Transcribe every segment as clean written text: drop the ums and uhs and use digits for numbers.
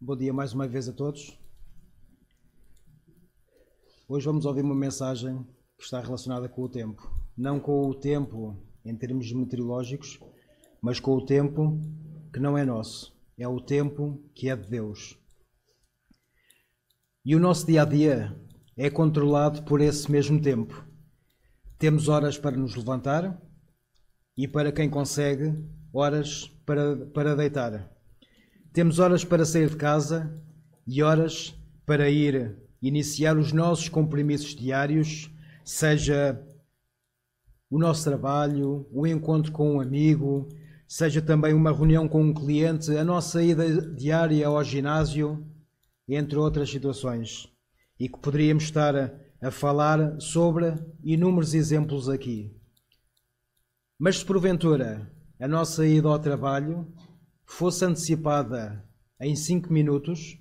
Bom dia mais uma vez a todos. Hoje vamos ouvir uma mensagem que está relacionada com o tempo. Não com o tempo em termos meteorológicos, mas com o tempo que não é nosso. É o tempo que é de Deus. E o nosso dia-a-dia é controlado por esse mesmo tempo. Temos horas para nos levantar e, para quem consegue, horas para deitar. Temos horas para sair de casa e horas para ir iniciar os nossos compromissos diários, seja o nosso trabalho, o encontro com um amigo, seja também uma reunião com um cliente, a nossa ida diária ao ginásio, entre outras situações. E que poderíamos estar a falar sobre inúmeros exemplos aqui. Mas se porventura a nossa ida ao trabalho fosse antecipada em 5 minutos,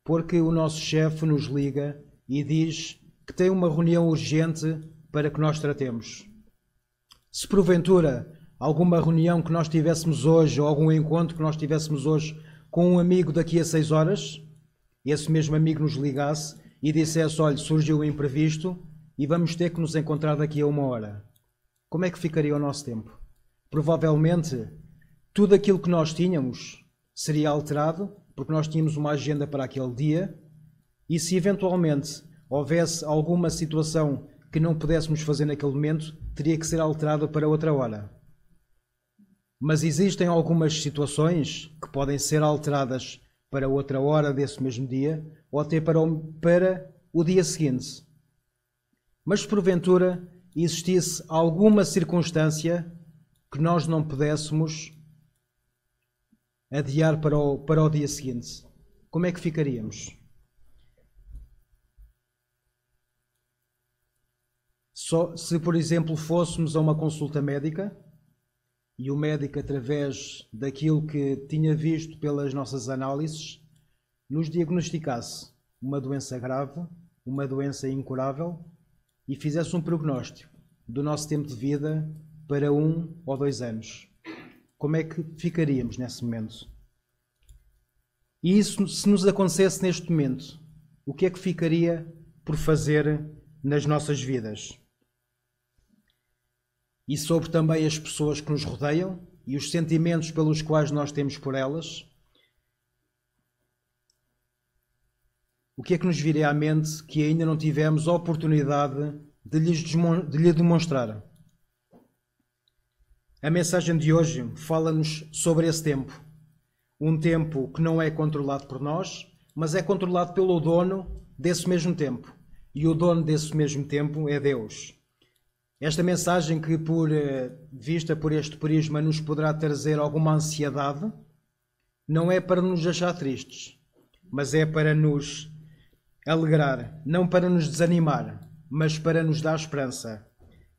porque o nosso chefe nos liga e diz que tem uma reunião urgente para que nós tratemos. Se porventura alguma reunião que nós tivéssemos hoje, ou algum encontro que nós tivéssemos hoje com um amigo daqui a 6 horas, esse mesmo amigo nos ligasse e dissesse: olha, surgiu um imprevisto e vamos ter que nos encontrar daqui a 1 hora. Como é que ficaria o nosso tempo? Provavelmente tudo aquilo que nós tínhamos seria alterado, porque nós tínhamos uma agenda para aquele dia, e se eventualmente houvesse alguma situação que não pudéssemos fazer naquele momento, teria que ser alterado para outra hora. Mas existem algumas situações que podem ser alteradas para outra hora desse mesmo dia, ou até para o dia seguinte. Mas se porventura existisse alguma circunstância que nós não pudéssemos adiar para o dia seguinte, como é que ficaríamos? Se, por exemplo, fôssemos a uma consulta médica e o médico, através daquilo que tinha visto pelas nossas análises, nos diagnosticasse uma doença grave, uma doença incurável, e fizesse um prognóstico do nosso tempo de vida para 1 ou 2 anos. Como é que ficaríamos nesse momento? E isso, se nos acontecesse neste momento, o que é que ficaria por fazer nas nossas vidas? E sobre também as pessoas que nos rodeiam e os sentimentos pelos quais nós temos por elas. O que é que nos viria à mente que ainda não tivemos a oportunidade de lhe demonstrar? A mensagem de hoje fala-nos sobre esse tempo. Um tempo que não é controlado por nós, mas é controlado pelo dono desse mesmo tempo. E o dono desse mesmo tempo é Deus. Esta mensagem que, vista por este prisma, nos poderá trazer alguma ansiedade, não é para nos deixar tristes, mas é para nos alegrar, não para nos desanimar, mas para nos dar esperança.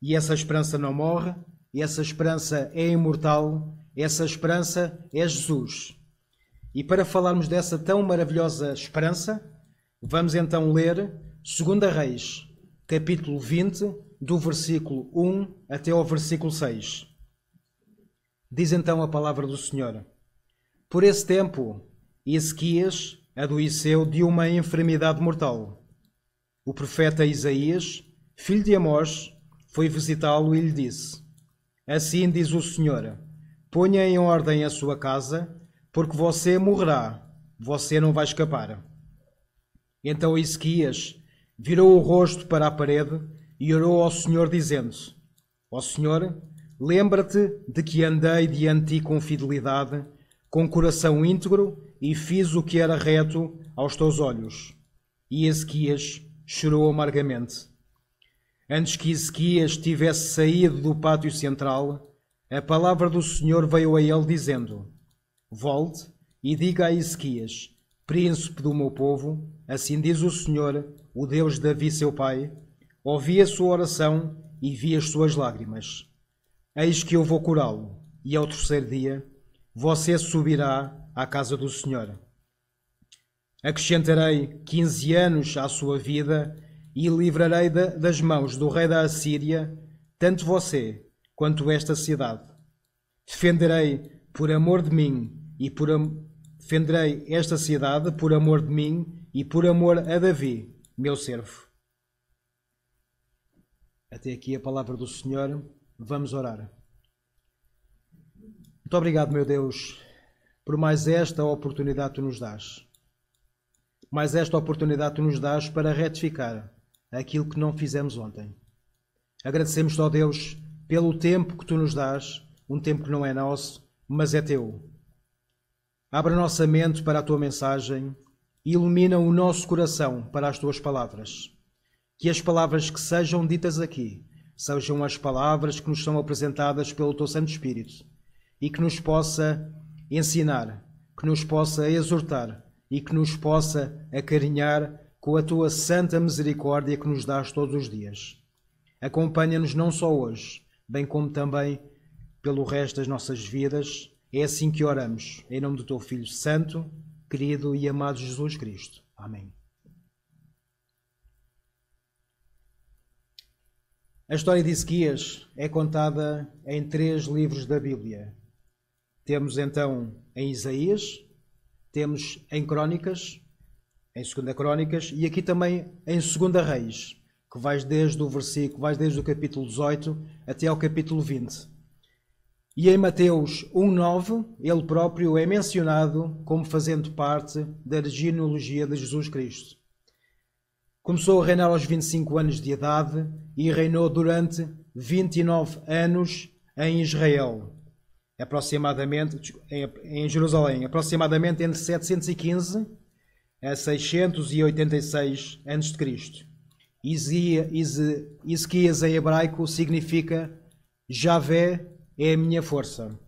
E essa esperança não morre, essa esperança é imortal, essa esperança é Jesus. E para falarmos dessa tão maravilhosa esperança, vamos então ler 2 Reis, capítulo 20, do versículo 1 até ao versículo 6. Diz então a palavra do Senhor: Por esse tempo, Ezequias adoeceu de uma enfermidade mortal. O profeta Isaías, filho de Amós, foi visitá-lo e lhe disse: Assim diz o Senhor: ponha em ordem a sua casa, porque você morrerá, você não vai escapar. Então Ezequias virou o rosto para a parede e orou ao Senhor, dizendo: Ó Senhor, lembra-te de que andei diante de ti com fidelidade, com coração íntegro, e fiz o que era reto aos teus olhos. E Ezequias chorou amargamente. Antes que Ezequias tivesse saído do pátio central, a palavra do Senhor veio a ele, dizendo: Volte e diga a Ezequias, príncipe do meu povo, assim diz o Senhor, o Deus de Davi seu pai: ouvi a sua oração e vi as suas lágrimas. Eis que eu vou curá-lo, e ao 3º dia você subirá à casa do Senhor. Acrescentarei 15 anos à sua vida e livrarei das mãos do rei da Assíria tanto você quanto esta cidade. Defenderei por amor de mim e defenderei esta cidade por amor de mim e por amor a Davi, meu servo. Até aqui a palavra do Senhor. Vamos orar. Muito obrigado, meu Deus, por mais esta oportunidade que tu nos dás. Mais esta oportunidade que tu nos dás para retificar aquilo que não fizemos ontem. Agradecemos-te, ó Deus, pelo tempo que tu nos dás, um tempo que não é nosso, mas é teu. Abre a nossa mente para a tua mensagem e ilumina o nosso coração para as tuas palavras. Que as palavras que sejam ditas aqui sejam as palavras que nos são apresentadas pelo teu Santo Espírito e que nos possa ensinar, que nos possa exortar e que nos possa acarinhar com a tua santa misericórdia que nos dás todos os dias. Acompanha-nos não só hoje, bem como também pelo resto das nossas vidas. É assim que oramos, em nome do teu Filho Santo, querido e amado Jesus Cristo. Amém. A história de Ezequias é contada em 3 livros da Bíblia. Temos então em Isaías, temos em Crônicas, em 2 Crônicas e aqui também em 2 Reis, que vais desde o capítulo 18 até ao capítulo 20. E em Mateus 1:9, ele próprio é mencionado como fazendo parte da genealogia de Jesus Cristo. Começou a reinar aos 25 anos de idade e reinou durante 29 anos em Israel, em Jerusalém, aproximadamente entre 715 a 686 a.C. Ezequias em hebraico significa Javé é a minha força.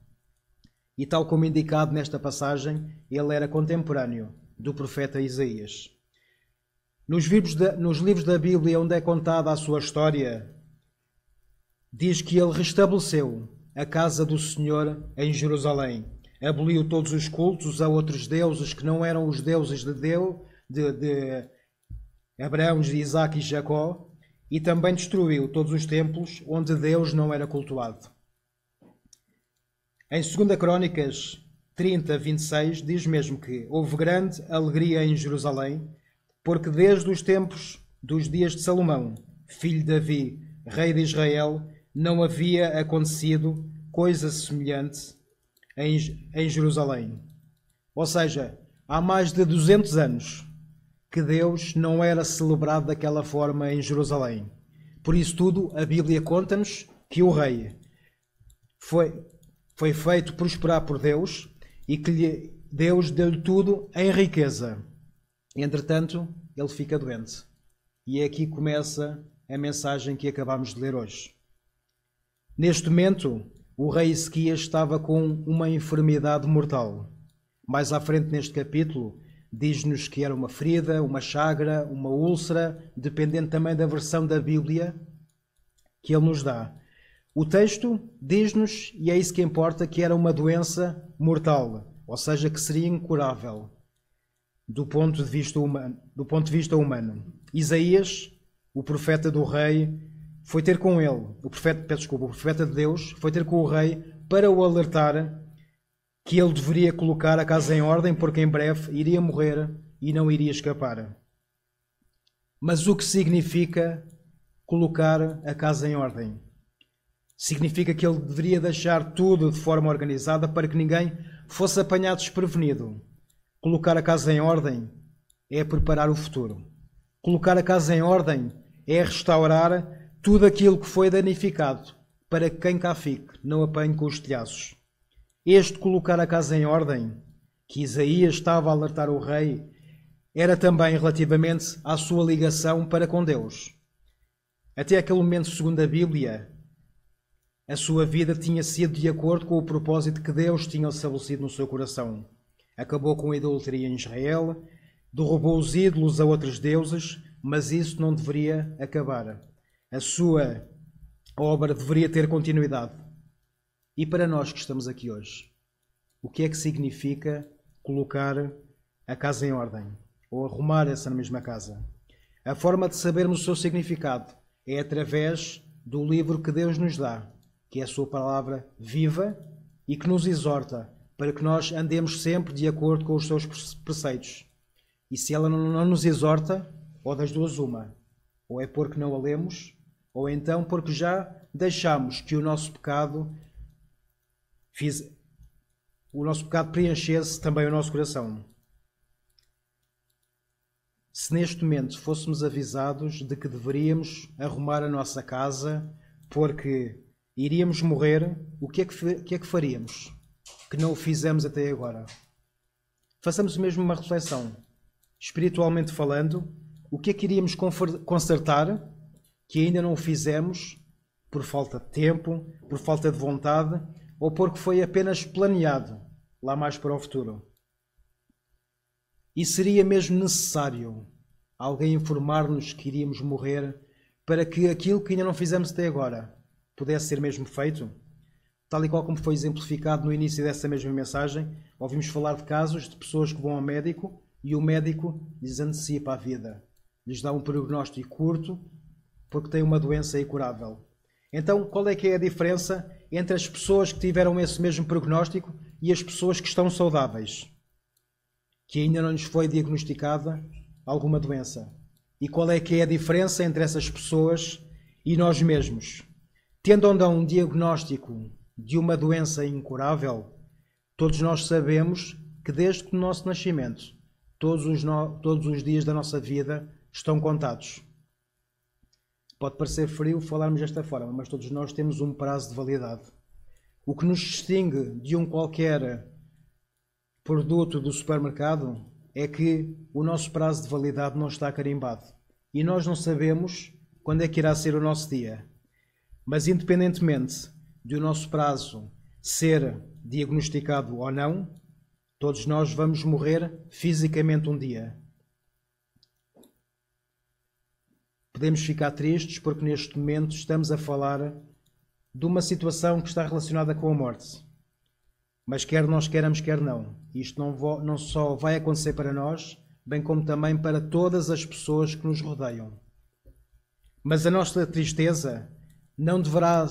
E tal como indicado nesta passagem, ele era contemporâneo do profeta Isaías. Nos livros da Bíblia onde é contada a sua história, diz que ele restabeleceu a casa do Senhor em Jerusalém. Aboliu todos os cultos a outros deuses que não eram os deuses de Abraão, de Isaac e Jacó, e também destruiu todos os templos onde Deus não era cultuado. Em 2 Crônicas 30:26 diz mesmo que houve grande alegria em Jerusalém, porque desde os tempos dos dias de Salomão, filho de Davi, rei de Israel, não havia acontecido coisa semelhante em Jerusalém. Ou seja, há mais de 200 anos que Deus não era celebrado daquela forma em Jerusalém. Por isso tudo, a Bíblia conta-nos que o rei foi feito prosperar por Deus e que Deus deu-lhe tudo em riqueza. Entretanto, ele fica doente. E é aqui que começa a mensagem que acabamos de ler hoje. Neste momento, o rei Ezequias estava com uma enfermidade mortal. Mais à frente neste capítulo, diz-nos que era uma ferida, uma chaga, uma úlcera, dependendo também da versão da Bíblia que ele nos dá. O texto diz-nos, e é isso que importa, que era uma doença mortal, ou seja, que seria incurável do ponto de vista humano. Isaías, o profeta do rei, foi ter com ele, o profeta de Deus, foi ter com o rei para o alertar que ele deveria colocar a casa em ordem, porque em breve iria morrer e não iria escapar. Mas o que significa colocar a casa em ordem? Significa que ele deveria deixar tudo de forma organizada para que ninguém fosse apanhado desprevenido. Colocar a casa em ordem é preparar o futuro. Colocar a casa em ordem é restaurar tudo aquilo que foi danificado, para que quem cá fique não apanhe com os telhaços. Este colocar a casa em ordem, que Isaías estava a alertar o rei, era também relativamente à sua ligação para com Deus. Até aquele momento, segundo a Bíblia, a sua vida tinha sido de acordo com o propósito que Deus tinha estabelecido no seu coração. Acabou com a idolatria em Israel, derrubou os ídolos a outros deuses, mas isso não deveria acabar. A sua obra deveria ter continuidade. E para nós que estamos aqui hoje, o que é que significa colocar a casa em ordem? Ou arrumar essa mesma casa? A forma de sabermos o seu significado é através do livro que Deus nos dá, que é a sua palavra viva e que nos exorta para que nós andemos sempre de acordo com os seus preceitos. E se ela não nos exorta, ou das duas uma, ou é porque não a lemos, ou então porque já deixamos que o nosso pecado preenchesse também o nosso coração. Se neste momento fôssemos avisados de que deveríamos arrumar a nossa casa porque iríamos morrer, o que é que faríamos? Que não o fizemos até agora. Façamos mesmo uma reflexão. Espiritualmente falando, o que é que iríamos consertar que ainda não o fizemos por falta de tempo, por falta de vontade ou porque foi apenas planeado lá mais para o futuro? E seria mesmo necessário alguém informar-nos que iríamos morrer para que aquilo que ainda não fizemos até agora pudesse ser mesmo feito? Tal e qual como foi exemplificado no início dessa mesma mensagem, ouvimos falar de casos de pessoas que vão ao médico e o médico lhes antecipa a vida. Lhes dá um prognóstico curto porque têm uma doença incurável. Então, qual é que é a diferença entre as pessoas que tiveram esse mesmo prognóstico e as pessoas que estão saudáveis? Que ainda não lhes foi diagnosticada alguma doença. E qual é que é a diferença entre essas pessoas e nós mesmos? Tendo ou não um diagnóstico de uma doença incurável, todos nós sabemos que desde o nosso nascimento, todos os dias da nossa vida estão contados. Pode parecer frio falarmos desta forma, mas todos nós temos um prazo de validade. O que nos distingue de um qualquer produto do supermercado é que o nosso prazo de validade não está carimbado. E nós não sabemos quando é que irá ser o nosso dia. Mas independentemente do nosso prazo ser diagnosticado ou não, todos nós vamos morrer fisicamente um dia. Podemos ficar tristes porque neste momento estamos a falar de uma situação que está relacionada com a morte. Mas quer nós queiramos, quer não. Isto não só vai acontecer para nós, bem como também para todas as pessoas que nos rodeiam. Mas a nossa tristeza não deverá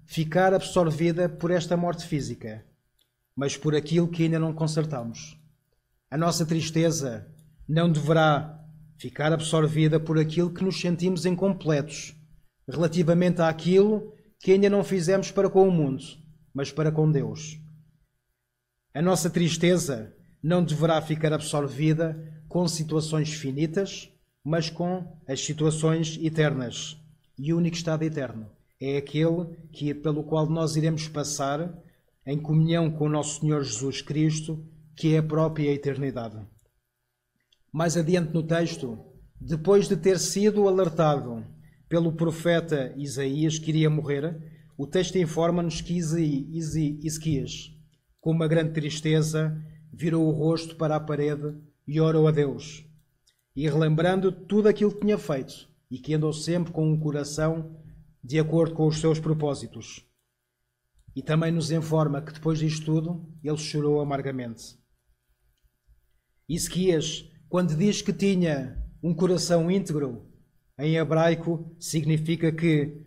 ficar absorvida por esta morte física, mas por aquilo que ainda não consertamos. A nossa tristeza não deverá ficar absorvida por aquilo que nos sentimos incompletos, relativamente àquilo que ainda não fizemos para com o mundo, mas para com Deus. A nossa tristeza não deverá ficar absorvida com situações finitas, mas com as situações eternas. E o único estado eterno é aquele pelo qual nós iremos passar em comunhão com o nosso Senhor Jesus Cristo, que é a própria eternidade. Mais adiante no texto, depois de ter sido alertado pelo profeta Isaías que iria morrer, o texto informa-nos que Ezequias, com uma grande tristeza, virou o rosto para a parede e orou a Deus. E relembrando tudo aquilo que tinha feito e que andou sempre com um coração de acordo com os seus propósitos. E também nos informa que depois disto tudo, ele chorou amargamente. Ezequias, quando diz que tinha um coração íntegro, em hebraico significa que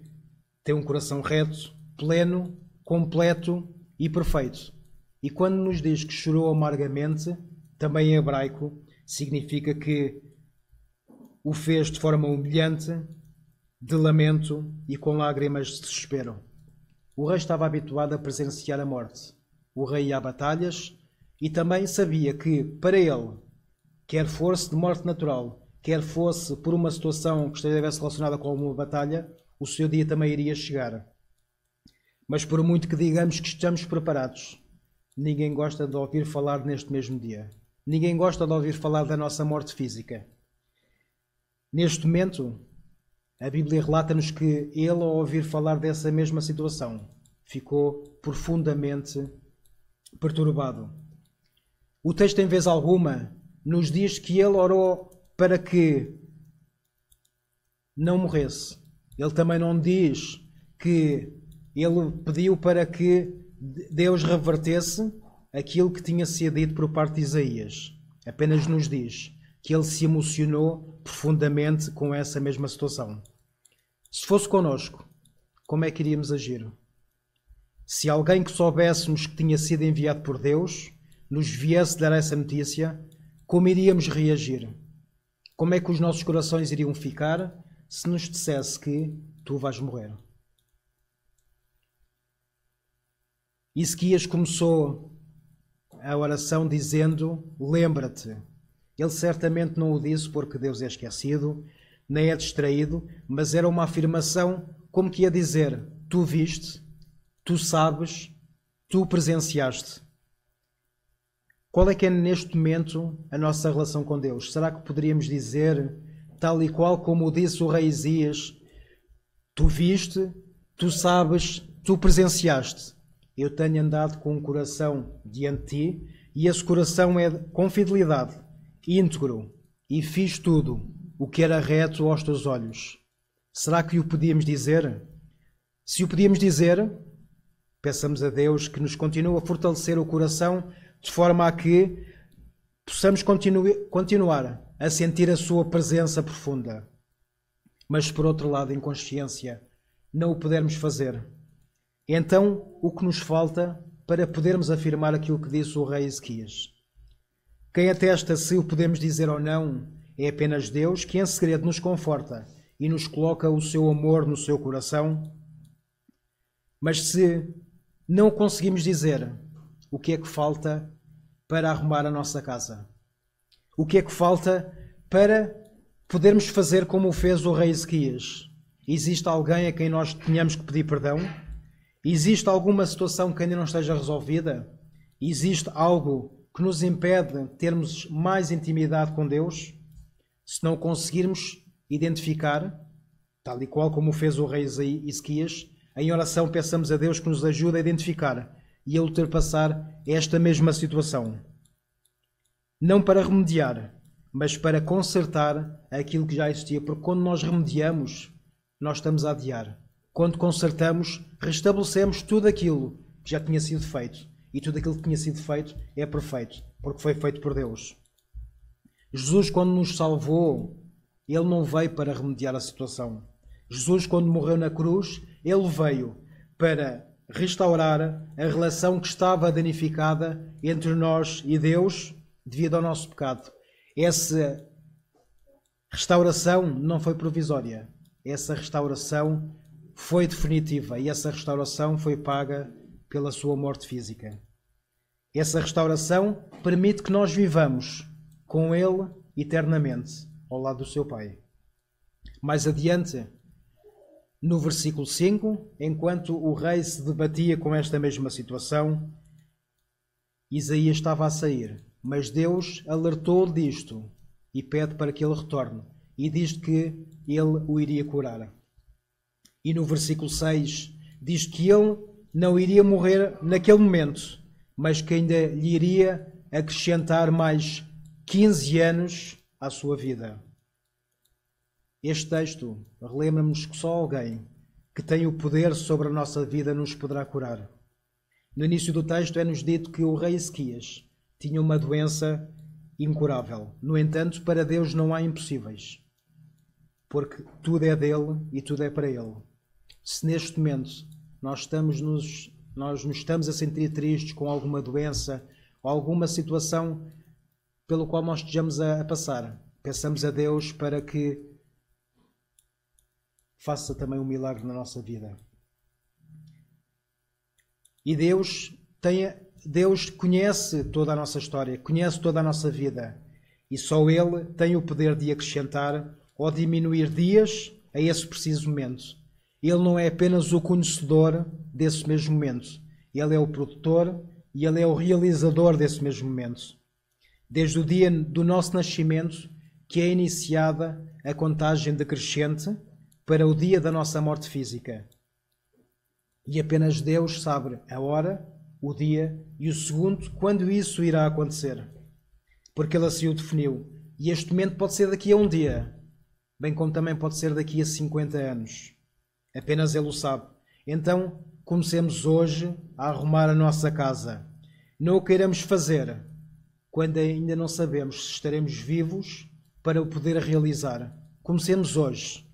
tem um coração reto, pleno, completo e perfeito. E quando nos diz que chorou amargamente, também em hebraico, significa que o fez de forma humilhante, de lamento e com lágrimas de desespero. O rei estava habituado a presenciar a morte. O rei ia a batalhas e também sabia que, para ele, quer fosse de morte natural, quer fosse por uma situação que estivesse relacionada com uma batalha, o seu dia também iria chegar. Mas por muito que digamos que estamos preparados, ninguém gosta de ouvir falar neste mesmo dia. Ninguém gosta de ouvir falar da nossa morte física. Neste momento, a Bíblia relata-nos que ele, ao ouvir falar dessa mesma situação, ficou profundamente perturbado. O texto, em vez alguma, nos diz que ele orou para que não morresse. Ele também não diz que ele pediu para que Deus revertesse aquilo que tinha sido dito por parte de Isaías. Apenas nos diz que ele se emocionou profundamente com essa mesma situação. Se fosse connosco, como é que iríamos agir? Se alguém que soubéssemos que tinha sido enviado por Deus nos viesse dar essa notícia, como iríamos reagir? Como é que os nossos corações iriam ficar se nos dissesse que tu vais morrer? Ezequias começou a oração dizendo: lembra-te. Ele certamente não o disse porque Deus é esquecido, nem é distraído, mas era uma afirmação como que ia dizer: tu viste, tu sabes, tu presenciaste. Qual é que é neste momento a nossa relação com Deus? Será que poderíamos dizer, tal e qual como disse o rei Isaías: tu viste, tu sabes, tu presenciaste? Eu tenho andado com um coração diante de ti, e esse coração é com fidelidade, íntegro, e fiz tudo o que era reto aos teus olhos. Será que o podíamos dizer? Se o podíamos dizer, peçamos a Deus que nos continue a fortalecer o coração de forma a que possamos continuar a sentir a sua presença profunda. Mas, por outro lado, em consciência, não o pudermos fazer. Então, o que nos falta para podermos afirmar aquilo que disse o rei Ezequias? Quem atesta se o podemos dizer ou não é apenas Deus, que em segredo nos conforta e nos coloca o seu amor no seu coração. Mas se não o conseguimos dizer, o que é que falta para arrumar a nossa casa? O que é que falta para podermos fazer como o fez o rei Ezequias? Existe alguém a quem nós tenhamos que pedir perdão? Existe alguma situação que ainda não esteja resolvida? Existe algo que nos impede de termos mais intimidade com Deus? Se não conseguirmos identificar, tal e qual como fez o rei Ezequias, em oração peçamos a Deus que nos ajude a identificar e a ultrapassar esta mesma situação. Não para remediar, mas para consertar aquilo que já existia, porque quando nós remediamos, nós estamos a adiar. Quando consertamos, restabelecemos tudo aquilo que já tinha sido feito. E tudo aquilo que tinha sido feito é perfeito, porque foi feito por Deus. Jesus, quando nos salvou, Ele não veio para remediar a situação. Jesus, quando morreu na cruz, Ele veio para restaurar a relação que estava danificada entre nós e Deus devido ao nosso pecado. Essa restauração não foi provisória. Essa restauração foi definitiva e essa restauração foi paga pela sua morte física. Essa restauração permite que nós vivamos com Ele eternamente, ao lado do seu Pai. Mais adiante, no versículo 5, enquanto o rei se debatia com esta mesma situação, Isaías estava a sair, mas Deus alertou disto e pede para que ele retorne e diz que ele o iria curar. E no versículo 6 diz que ele não iria morrer naquele momento, mas que ainda lhe iria acrescentar mais 15 anos à sua vida. Este texto relembra-nos que só alguém que tem o poder sobre a nossa vida nos poderá curar. No início do texto é-nos dito que o rei Ezequias tinha uma doença incurável. No entanto, para Deus não há impossíveis, porque tudo é dele e tudo é para ele. Se neste momento nós nos estamos a sentir tristes com alguma doença ou alguma situação pelo qual nós estejamos a passar, peçamos a Deus para que faça também um milagre na nossa vida. E Deus conhece toda a nossa história, conhece toda a nossa vida. E só Ele tem o poder de acrescentar ou diminuir dias a esse preciso momento. Ele não é apenas o conhecedor desse mesmo momento. Ele é o produtor e Ele é o realizador desse mesmo momento. Desde o dia do nosso nascimento, que é iniciada a contagem decrescente para o dia da nossa morte física. E apenas Deus sabe a hora, o dia e o segundo quando isso irá acontecer. Porque Ele assim o definiu. E este momento pode ser daqui a um dia, bem como também pode ser daqui a 50 anos. Apenas Ele o sabe. Então, comecemos hoje a arrumar a nossa casa. Não o queiramos fazer quando ainda não sabemos se estaremos vivos para o poder realizar. Comecemos hoje.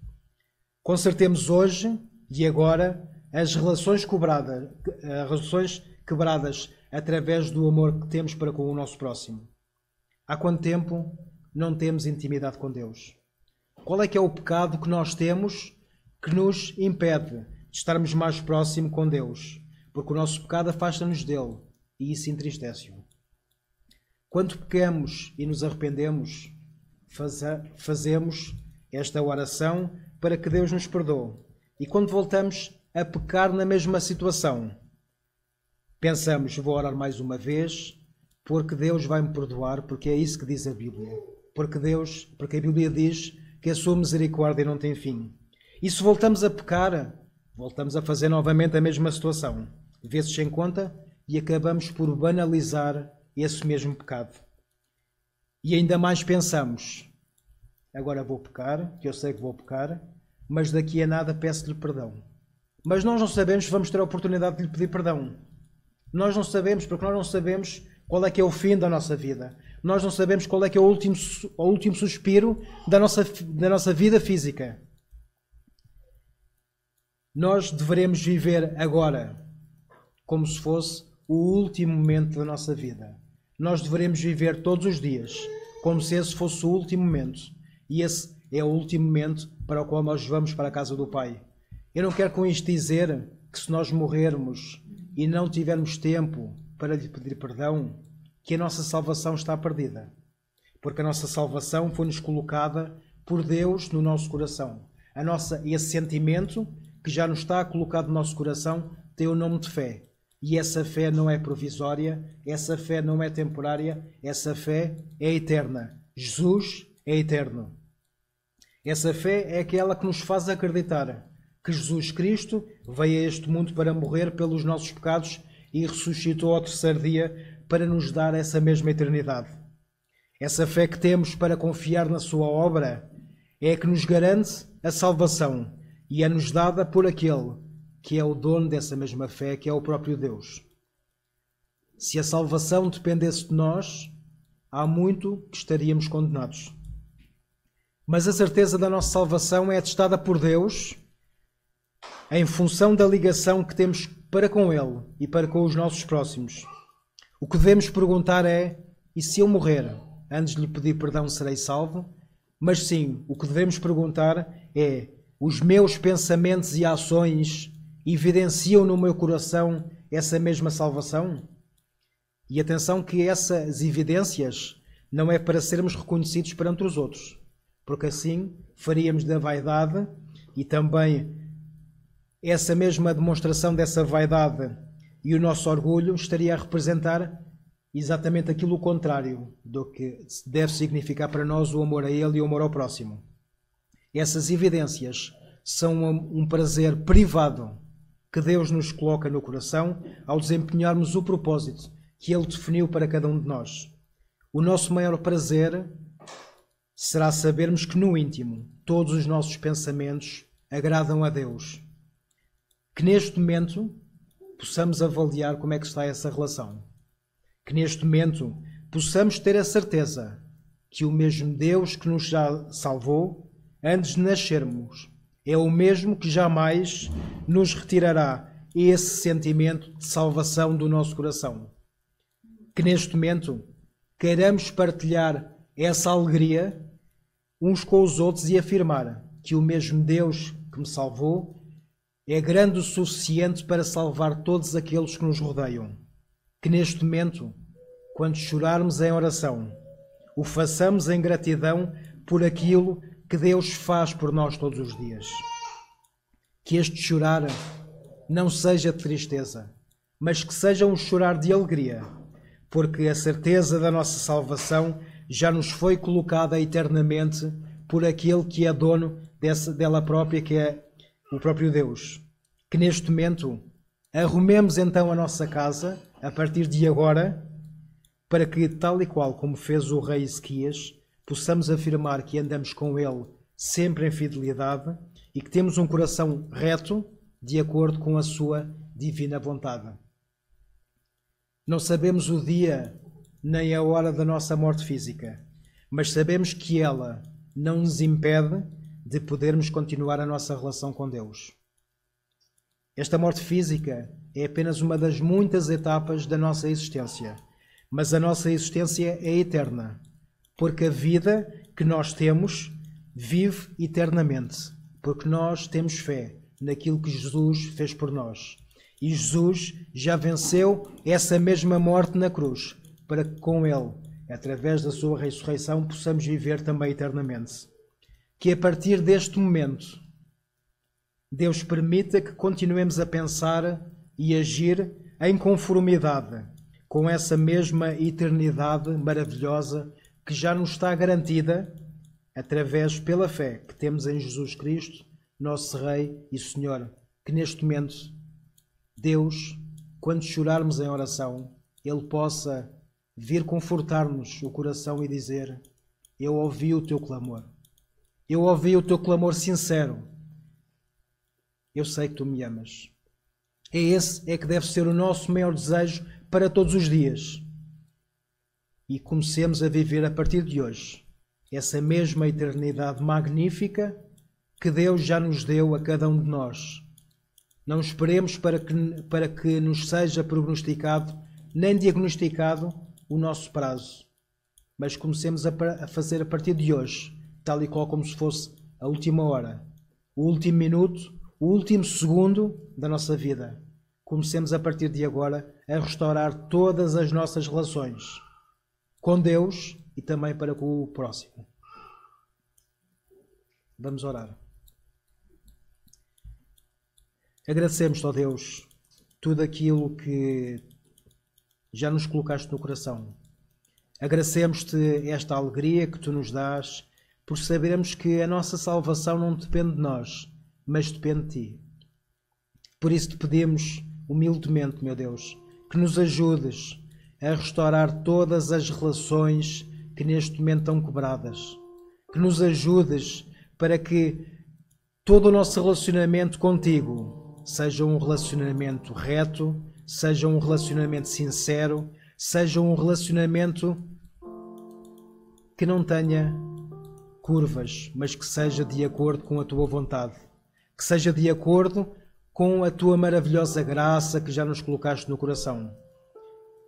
Consertemos hoje e agora as relações quebradas através do amor que temos para com o nosso próximo. Há quanto tempo não temos intimidade com Deus? Qual é que é o pecado que nós temos que nos impede de estarmos mais próximo com Deus? Porque o nosso pecado afasta-nos dele e isso entristece-o. Quando pecamos e nos arrependemos, fazemos esta oração para que Deus nos perdoe. E quando voltamos a pecar na mesma situação, pensamos, vou orar mais uma vez, porque Deus vai me perdoar, porque é isso que diz a Bíblia. Porque a Bíblia diz que a sua misericórdia não tem fim. E se voltamos a pecar, voltamos a fazer novamente a mesma situação. Vê-se sem conta e acabamos por banalizar esse mesmo pecado. E ainda mais pensamos, agora vou pecar, que eu sei que vou pecar, mas daqui a nada peço-lhe perdão. Mas nós não sabemos se vamos ter a oportunidade de lhe pedir perdão. Nós não sabemos, porque nós não sabemos qual é que é o fim da nossa vida. Nós não sabemos qual é que é o último suspiro da nossa vida física. Nós deveremos viver agora, como se fosse o último momento da nossa vida. Nós deveremos viver todos os dias, como se esse fosse o último momento. E esse é o último momento para o qual nós vamos para a casa do Pai. Eu não quero com isto dizer que se nós morrermos e não tivermos tempo para lhe pedir perdão, que a nossa salvação está perdida. Porque a nossa salvação foi-nos colocada por Deus no nosso coração. Esse sentimento que já nos está colocado no nosso coração tem o nome de fé. E essa fé não é provisória, essa fé não é temporária, essa fé é eterna. Jesus é eterno. Essa fé é aquela que nos faz acreditar que Jesus Cristo veio a este mundo para morrer pelos nossos pecados e ressuscitou ao terceiro dia para nos dar essa mesma eternidade. Essa fé que temos para confiar na sua obra é a que nos garante a salvação e é-nos dada por aquele que é o dono dessa mesma fé, que é o próprio Deus. Se a salvação dependesse de nós, há muito que estaríamos condenados. Mas a certeza da nossa salvação é atestada por Deus em função da ligação que temos para com Ele e para com os nossos próximos. O que devemos perguntar é, e se eu morrer, antes de lhe pedir perdão, serei salvo? Mas sim, o que devemos perguntar é, os meus pensamentos e ações evidenciam no meu coração essa mesma salvação? E atenção que essas evidências não é para sermos reconhecidos perante os outros, porque assim faríamos da vaidade e também essa mesma demonstração dessa vaidade e o nosso orgulho estaria a representar exatamente aquilo contrário do que deve significar para nós o amor a Ele e o amor ao próximo. Essas evidências são um prazer privado que Deus nos coloca no coração ao desempenharmos o propósito que Ele definiu para cada um de nós. O nosso maior prazer será sabermos que no íntimo todos os nossos pensamentos agradam a Deus. Que neste momento possamos avaliar como é que está essa relação. Que neste momento possamos ter a certeza que o mesmo Deus que nos já salvou antes de nascermos é o mesmo que jamais nos retirará esse sentimento de salvação do nosso coração. Que neste momento queiramos partilhar essa alegria uns com os outros e afirmar que o mesmo Deus que me salvou é grande o suficiente para salvar todos aqueles que nos rodeiam. Que neste momento, quando chorarmos em oração, o façamos em gratidão por aquilo que Deus faz por nós todos os dias. Que este chorar não seja de tristeza, mas que seja um chorar de alegria, porque a certeza da nossa salvação já nos foi colocada eternamente por aquele que é dono dela própria, que é o próprio Deus. Que neste momento arrumemos então a nossa casa, a partir de agora, para que, tal e qual como fez o rei Ezequias, possamos afirmar que andamos com ele sempre em fidelidade e que temos um coração reto de acordo com a sua divina vontade. Não sabemos o dia nem a hora da nossa morte física, mas sabemos que ela não nos impede de podermos continuar a nossa relação com Deus. Esta morte física é apenas uma das muitas etapas da nossa existência, mas a nossa existência é eterna, porque a vida que nós temos vive eternamente, porque nós temos fé naquilo que Jesus fez por nós. E Jesus já venceu essa mesma morte na cruz, para que com Ele, através da sua ressurreição, possamos viver também eternamente. Que a partir deste momento, Deus permita que continuemos a pensar e agir em conformidade com essa mesma eternidade maravilhosa que já nos está garantida através pela fé que temos em Jesus Cristo, nosso Rei e Senhor. Que neste momento, Deus, quando chorarmos em oração, Ele possa vir confortar-nos o coração e dizer: eu ouvi o teu clamor. Eu ouvi o teu clamor sincero. Eu sei que tu me amas. Esse é que deve ser o nosso maior desejo para todos os dias. E comecemos a viver a partir de hoje essa mesma eternidade magnífica que Deus já nos deu a cada um de nós. Não esperemos para que nos seja prognosticado nem diagnosticado o nosso prazo, mas comecemos a fazer a partir de hoje, tal e qual como se fosse a última hora, o último minuto, o último segundo da nossa vida. Comecemos a partir de agora a restaurar todas as nossas relações com Deus e também para com o próximo. Vamos orar. Agradecemos-te, ó Deus, tudo aquilo que já nos colocaste no coração. Agradecemos-te esta alegria que tu nos dás, por sabermos que a nossa salvação não depende de nós, mas depende de ti. Por isso te pedimos humildemente, meu Deus, que nos ajudes a restaurar todas as relações que neste momento estão quebradas. Que nos ajudes para que todo o nosso relacionamento contigo seja um relacionamento reto, seja um relacionamento sincero, seja um relacionamento que não tenha curvas, mas que seja de acordo com a tua vontade, que seja de acordo com a tua maravilhosa graça que já nos colocaste no coração.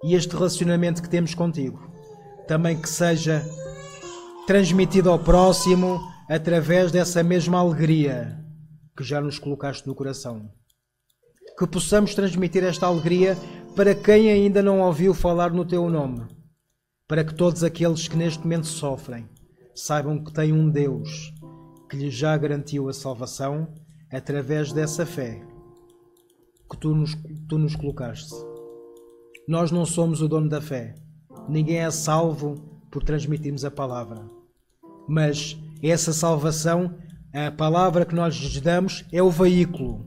E este relacionamento que temos contigo, também que seja transmitido ao próximo através dessa mesma alegria que já nos colocaste no coração. Que possamos transmitir esta alegria para quem ainda não ouviu falar no teu nome, para que todos aqueles que neste momento sofrem saibam que têm um Deus que lhes já garantiu a salvação através dessa fé que tu nos colocaste. Nós não somos o dono da fé. Ninguém é salvo por transmitirmos a palavra. Mas essa salvação, a palavra que nós lhes damos, é o veículo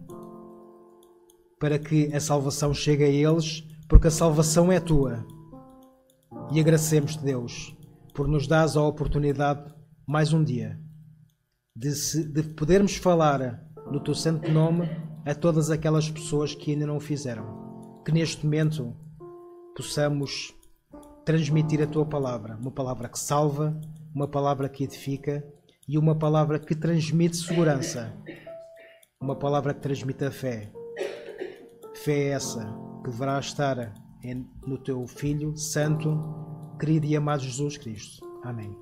para que a salvação chegue a eles, porque a salvação é tua. E agradecemos-te, Deus, por nos dares a oportunidade, mais um dia, de podermos falar no teu santo nome a todas aquelas pessoas que ainda não o fizeram. Que neste momento possamos transmitir a tua palavra, uma palavra que salva, uma palavra que edifica e uma palavra que transmite segurança, uma palavra que transmite a fé. Fé é essa que deverá estar no teu Filho Santo, querido e amado Jesus Cristo. Amém.